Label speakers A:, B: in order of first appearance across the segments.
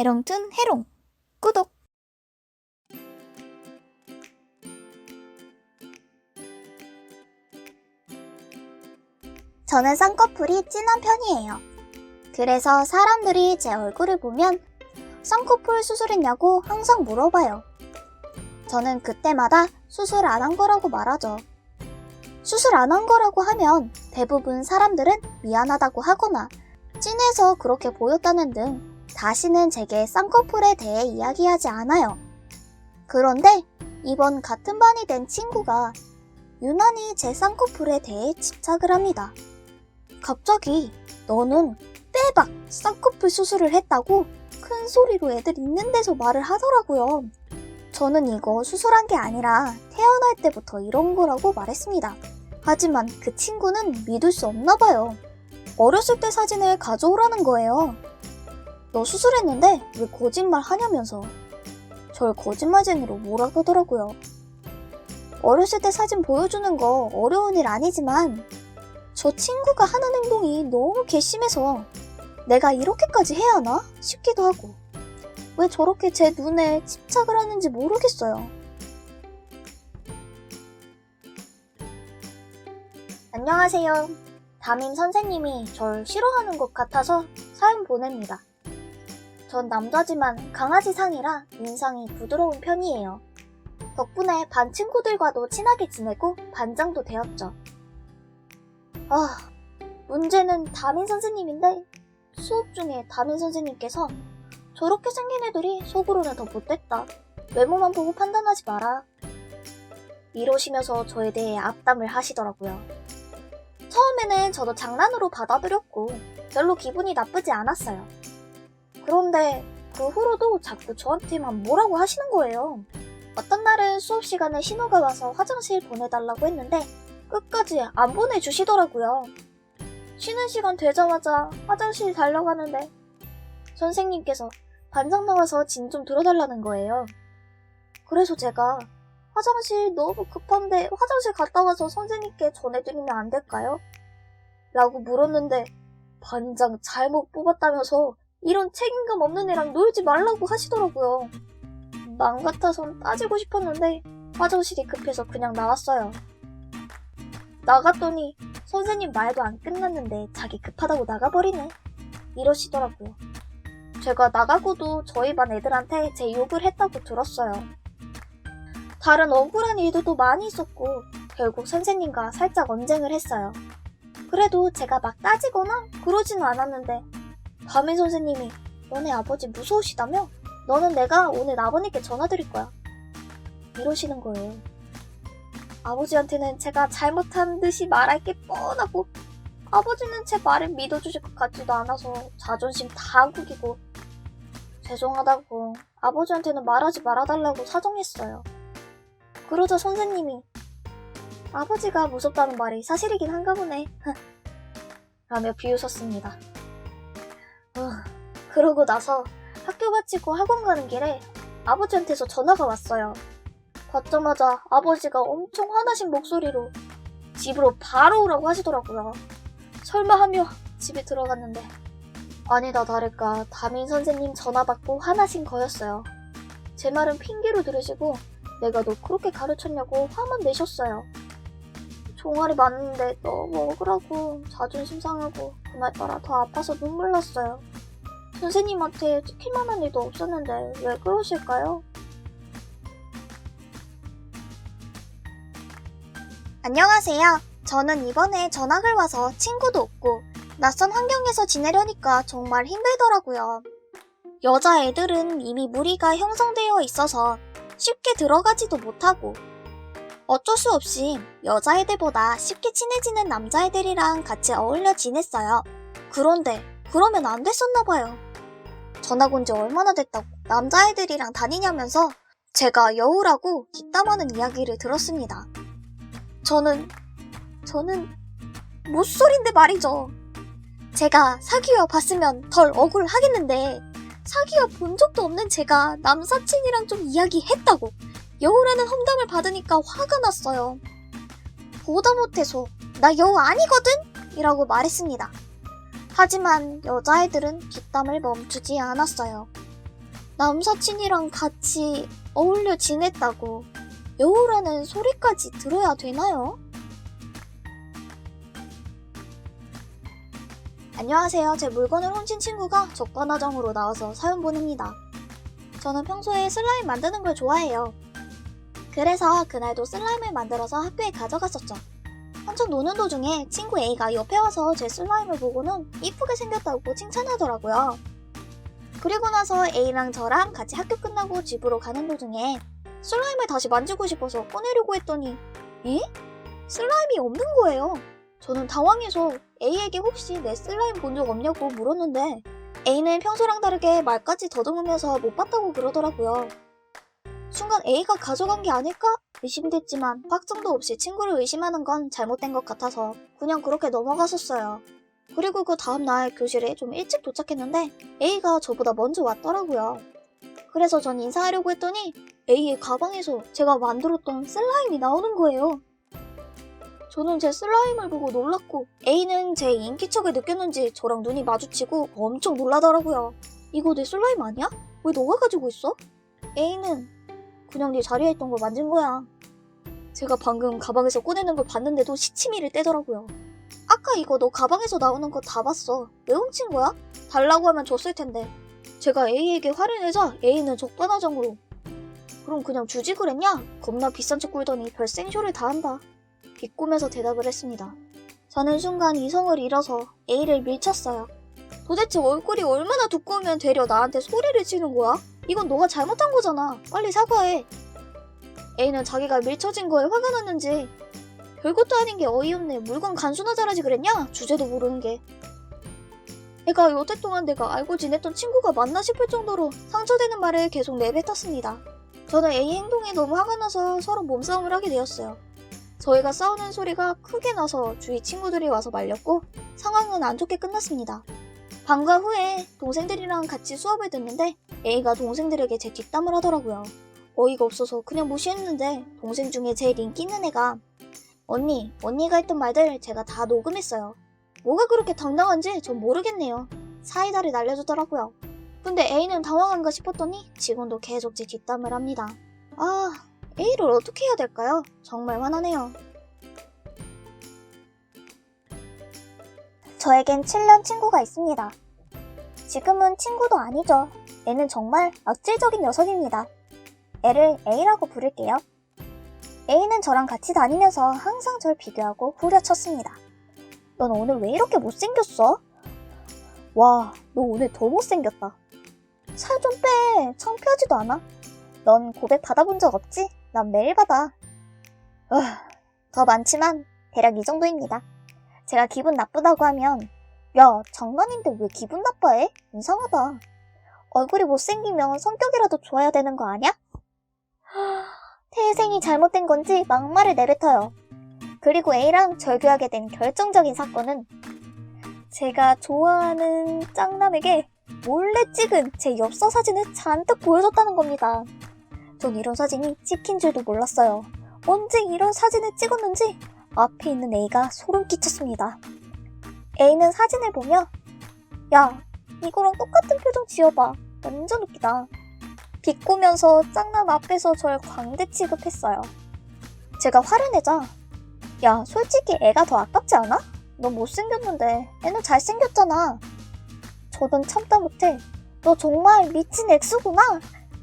A: 해롱툰 해롱 구독! 저는 쌍꺼풀이 진한 편이에요. 그래서 사람들이 제 얼굴을 보면 쌍꺼풀 수술했냐고 항상 물어봐요. 저는 그때마다 수술 안 한 거라고 말하죠. 수술 안 한 거라고 하면 대부분 사람들은 미안하다고 하거나 진해서 그렇게 보였다는 등 다시는 제게 쌍꺼풀에 대해 이야기하지 않아요. 그런데 이번 같은 반이 된 친구가 유난히 제 쌍꺼풀에 대해 집착을 합니다. 갑자기 너는 빼박 쌍꺼풀 수술을 했다고 큰 소리로 애들 있는 데서 말을 하더라고요. 저는 이거 수술한 게 아니라 태어날 때부터 이런 거라고 말했습니다. 하지만 그 친구는 믿을 수 없나 봐요. 어렸을 때 사진을 가져오라는 거예요. 너 수술했는데 왜 거짓말 하냐면서 절 거짓말쟁이로 몰아가더라고요. 어렸을 때 사진 보여주는 거 어려운 일 아니지만 저 친구가 하는 행동이 너무 괘씸해서 내가 이렇게까지 해야 하나 싶기도 하고 왜 저렇게 제 눈에 집착을 하는지 모르겠어요. 안녕하세요. 담임 선생님이 절 싫어하는 것 같아서 사연 보냅니다. 전 남자지만 강아지 상이라 인상이 부드러운 편이에요. 덕분에 반 친구들과도 친하게 지내고 반장도 되었죠. 문제는 담임 선생님인데 수업 중에 담임 선생님께서 저렇게 생긴 애들이 속으로는 더 못됐다. 외모만 보고 판단하지 마라. 이러시면서 저에 대해 앞담을 하시더라고요. 처음에는 저도 장난으로 받아들였고 별로 기분이 나쁘지 않았어요. 그런데 그 후로도 자꾸 저한테만 뭐라고 하시는 거예요. 어떤 날은 수업 시간에 신호가 와서 화장실 보내달라고 했는데 끝까지 안 보내주시더라고요. 쉬는 시간 되자마자 화장실 달려가는데 선생님께서 반장 나와서 진 좀 들어달라는 거예요. 그래서 제가 화장실 너무 급한데 화장실 갔다 와서 선생님께 전해드리면 안 될까요? 라고 물었는데 반장 잘못 뽑았다면서 이런 책임감 없는 애랑 놀지 말라고 하시더라고요. 맘 같아선 따지고 싶었는데 화장실이 급해서 그냥 나왔어요. 나갔더니 선생님 말도 안 끝났는데 자기 급하다고 나가버리네. 이러시더라고요. 제가 나가고도 저희 반 애들한테 제 욕을 했다고 들었어요. 다른 억울한 일들도 많이 있었고 결국 선생님과 살짝 언쟁을 했어요. 그래도 제가 막 따지거나 그러지는 않았는데 담임 선생님이 너네 아버지 무서우시다며? 너는 내가 오늘 아버님께 전화드릴 거야. 이러시는 거예요. 아버지한테는 제가 잘못한 듯이 말할 게 뻔하고 아버지는 제 말을 믿어주실 것 같지도 않아서 자존심 다 구기고 죄송하다고 아버지한테는 말하지 말아달라고 사정했어요. 그러자 선생님이 아버지가 무섭다는 말이 사실이긴 한가 보네 라며 비웃었습니다. 그러고 나서 학교 마치고 학원 가는 길에 아버지한테서 전화가 왔어요. 받자마자 아버지가 엄청 화나신 목소리로 집으로 바로 오라고 하시더라고요. 설마 하며 집에 들어갔는데 아니다 다를까 담임 선생님 전화 받고 화나신 거였어요. 제 말은 핑계로 들으시고 내가 너 그렇게 가르쳤냐고 화만 내셨어요. 종아리 맞는데 너무 억울하고 자존심 상하고 그날따라 더 아파서 눈물 났어요. 선생님한테 찍힐 만한 일도 없었는데 왜 그러실까요? 안녕하세요. 저는 이번에 전학을 와서 친구도 없고 낯선 환경에서 지내려니까 정말 힘들더라고요. 여자애들은 이미 무리가 형성되어 있어서 쉽게 들어가지도 못하고 어쩔 수 없이 여자애들보다 쉽게 친해지는 남자애들이랑 같이 어울려 지냈어요. 그런데 그러면 안 됐었나봐요. 전학 온 지 얼마나 됐다고 남자애들이랑 다니냐면서 제가 여우라고 뒷담화는 이야기를 들었습니다. 저는 못소린데 말이죠. 제가 사귀어 봤으면 덜 억울하겠는데 사귀어 본 적도 없는 제가 남사친이랑 좀 이야기했다고 여우라는 험담을 받으니까 화가 났어요. 보다 못해서 나 여우 아니거든? 이라고 말했습니다. 하지만 여자애들은 뒷담을 멈추지 않았어요. 남사친이랑 같이 어울려 지냈다고 여우라는 소리까지 들어야 되나요? 안녕하세요. 제 물건을 훔친 친구가 적반하장으로 나와서 사연 보냅니다. 저는 평소에 슬라임 만드는 걸 좋아해요. 그래서 그날도 슬라임을 만들어서 학교에 가져갔었죠. 한참 노는 도중에 친구 A가 옆에 와서 제 슬라임을 보고는 이쁘게 생겼다고 칭찬하더라고요. 그리고 나서 A랑 저랑 같이 학교 끝나고 집으로 가는 도중에 슬라임을 다시 만지고 싶어서 꺼내려고 했더니 슬라임이 없는 거예요. 저는 당황해서 A에게 혹시 내 슬라임 본 적 없냐고 물었는데 A는 평소랑 다르게 말까지 더듬으면서 못 봤다고 그러더라고요. 순간 A가 가져간 게 아닐까 의심됐지만 확정도 없이 친구를 의심하는 건 잘못된 것 같아서 그냥 그렇게 넘어갔었어요. 그리고 그 다음날 교실에 좀 일찍 도착했는데 A가 저보다 먼저 왔더라고요. 그래서 전 인사하려고 했더니 A의 가방에서 제가 만들었던 슬라임이 나오는 거예요. 저는 제 슬라임을 보고 놀랐고 A는 제 인기척을 느꼈는지 저랑 눈이 마주치고 엄청 놀라더라고요. 이거 내 슬라임 아니야? 왜 너가 가지고 있어? A는 그냥 네 자리에 있던 걸 만진 거야. 제가 방금 가방에서 꺼내는 걸 봤는데도 시치미를 떼더라고요. 아까 이거 너 가방에서 나오는 거 다 봤어. 왜 훔친 거야? 달라고 하면 줬을 텐데. 제가 A에게 화를 내자 A는 적반하장으로 그럼 그냥 주지 그랬냐? 겁나 비싼 척 굴더니 별 생쇼를 다 한다. 비꼬면서 대답을 했습니다. 저는 순간 이성을 잃어서 A를 밀쳤어요. 도대체 얼굴이 얼마나 두꺼우면 되려 나한테 소리를 치는 거야? 이건 너가 잘못한 거잖아. 빨리 사과해. A는 자기가 밀쳐진 거에 화가 났는지 별것도 아닌 게 어이없네. 물건 간수나 잘하지 그랬냐? 주제도 모르는 게. 애가 여태 동안 내가 알고 지냈던 친구가 맞나 싶을 정도로 상처되는 말을 계속 내뱉었습니다. 저는 A 행동에 너무 화가 나서 서로 몸싸움을 하게 되었어요. 저희가 싸우는 소리가 크게 나서 주위 친구들이 와서 말렸고 상황은 안 좋게 끝났습니다. 방과 후에 동생들이랑 같이 수업을 듣는데 A가 동생들에게 제 뒷담을 하더라고요. 어이가 없어서 그냥 무시했는데 동생 중에 제일 인기 있는 애가 언니가 했던 말들 제가 다 녹음했어요. 뭐가 그렇게 당당한지 전 모르겠네요. 사이다를 날려주더라고요. 근데 A는 당황한가 싶었더니 지금도 계속 제 뒷담을 합니다. A를 어떻게 해야 될까요? 정말 화나네요. 저에겐 7년 친구가 있습니다. 지금은 친구도 아니죠. 애는 정말 악질적인 녀석입니다. 애를 A라고 부를게요. A는 저랑 같이 다니면서 항상 절 비교하고 후려쳤습니다. 넌 오늘 왜 이렇게 못생겼어? 와, 너 오늘 더 못생겼다. 살 좀 빼. 창피하지도 않아? 넌 고백 받아본 적 없지? 난 매일 받아. 더 많지만 대략 이 정도입니다. 제가 기분 나쁘다고 하면 야, 장난인데 왜 기분 나빠해? 이상하다. 얼굴이 못생기면 성격이라도 좋아야 되는 거 아냐? 태생이 잘못된 건지 막말을 내뱉어요. 그리고 A랑 절교하게 된 결정적인 사건은 제가 좋아하는 짱남에게 몰래 찍은 제 엽서 사진을 잔뜩 보여줬다는 겁니다. 전 이런 사진이 찍힌 줄도 몰랐어요. 언제 이런 사진을 찍었는지 앞에 있는 A가 소름 끼쳤습니다. A는 사진을 보며 야, 이거랑 똑같은 표정 지어봐. 완전 웃기다. 비꼬면서 짱남 앞에서 절 광대 취급했어요. 제가 화를 내자 야, 솔직히 애가 더 아깝지 않아? 너 못생겼는데 애는 잘생겼잖아. 저는 참다 못해 너 정말 미친 엑스구나.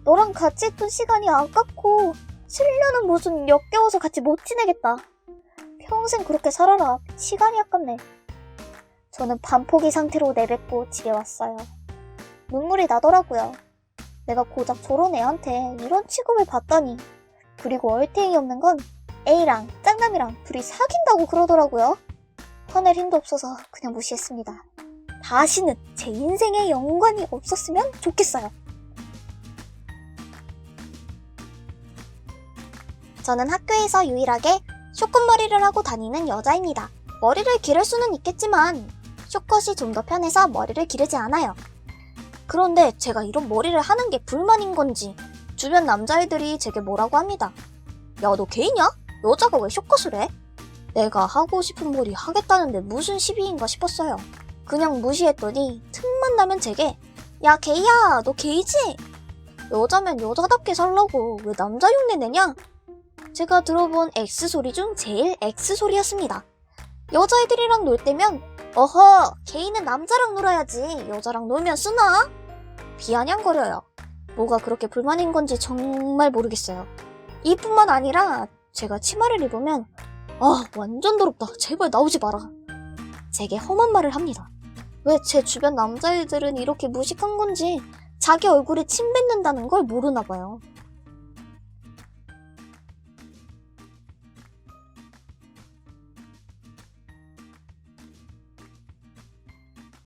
A: 너랑 같이 있던 시간이 아깝고 7년은 무슨 역겨워서 같이 못 지내겠다. 평생 그렇게 살아라. 시간이 아깝네. 저는 반포기 상태로 내뱉고 집에 왔어요. 눈물이 나더라고요. 내가 고작 저런 애한테 이런 취급을 받다니. 그리고 얼탱이 없는 건 A랑 짱남이랑 둘이 사귄다고 그러더라고요. 화낼 힘도 없어서 그냥 무시했습니다. 다시는 제 인생에 연관이 없었으면 좋겠어요. 저는 학교에서 유일하게 숏컷머리를 하고 다니는 여자입니다. 머리를 기를 수는 있겠지만 숏컷이 좀 더 편해서 머리를 기르지 않아요. 그런데 제가 이런 머리를 하는 게 불만인 건지 주변 남자애들이 제게 뭐라고 합니다. 야, 너 게이냐? 여자가 왜 숏컷을 해? 내가 하고 싶은 머리 하겠다는데 무슨 시비인가 싶었어요. 그냥 무시했더니 틈만 나면 제게 야, 게이야, 너 게이지? 여자면 여자답게 살라고 왜 남자 흉내 내냐? 제가 들어본 X소리 중 제일 X소리였습니다. 여자애들이랑 놀 때면 어허, 개인은 남자랑 놀아야지 여자랑 놀면 쓰나? 비아냥거려요. 뭐가 그렇게 불만인 건지 정말 모르겠어요. 이뿐만 아니라 제가 치마를 입으면 완전 더럽다. 제발 나오지 마라. 제게 험한 말을 합니다. 왜 제 주변 남자애들은 이렇게 무식한 건지 자기 얼굴에 침 뱉는다는 걸 모르나 봐요.